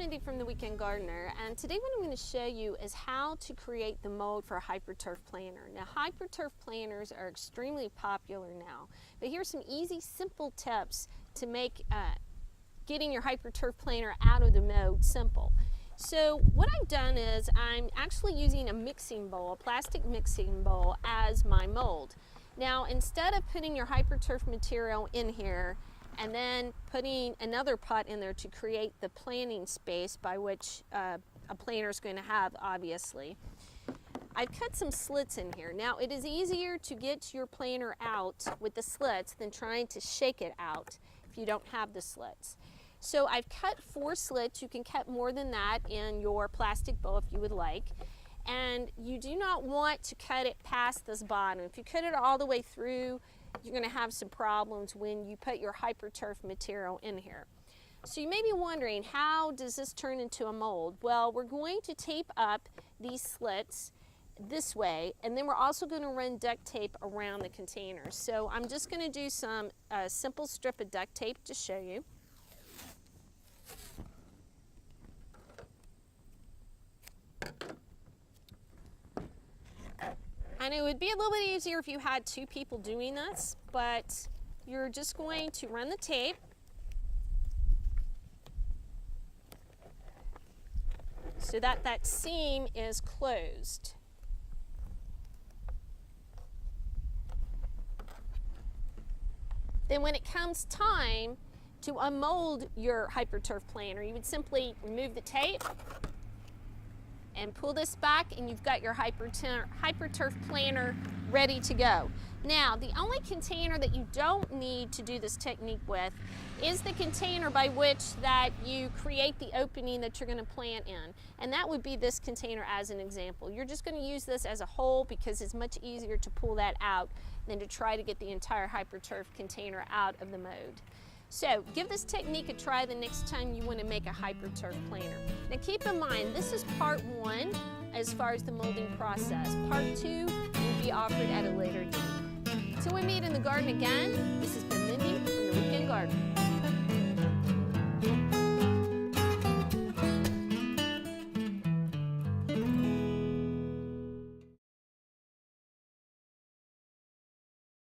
Mindy from The Weekend Gardener, and today what I'm going to show you is how to create the mold for a Hyperturf planter. Now, Hyperturf planters are extremely popular now, but here's some easy, simple tips to make getting your Hyperturf planter out of the mold simple. So what I've done is I'm actually using a mixing bowl, a plastic mixing bowl, as my mold. Now, instead of putting your Hyperturf material in here and then putting another pot in there to create the planting space by which a planter is going to have, obviously, I've cut some slits in here. Now, it is easier to get your planter out with the slits than trying to shake it out if you don't have the slits. So I've cut 4 slits. You can cut more than that in your plastic bowl if you would like. And you do not want to cut it past this bottom. If you cut it all the way through, you're going to have some problems when you put your Hyperturf material in here. So you may be wondering, how does this turn into a mold? Well, we're going to tape up these slits this way, and then we're also going to run duct tape around the container. So I'm just going to do some simple strip of duct tape to show you. And it would be a little bit easier if you had 2 people doing this, but you're just going to run the tape so that that seam is closed. Then when it comes time to unmold your Hyperturf planter, you would simply remove the tape and pull this back, and you've got your Hyperturf planter ready to go. Now, the only container that you don't need to do this technique with is the container by which that you create the opening that you're going to plant in. And that would be this container as an example. You're just going to use this as a whole because it's much easier to pull that out than to try to get the entire Hyperturf container out of the mold. So give this technique a try the next time you want to make a Hyperturf planter. Now keep in mind, this is part 1 as far as the molding process. Part 2 will be offered at a later date. Till we meet in the garden again, this has been Mindy from The Weekend Gardener.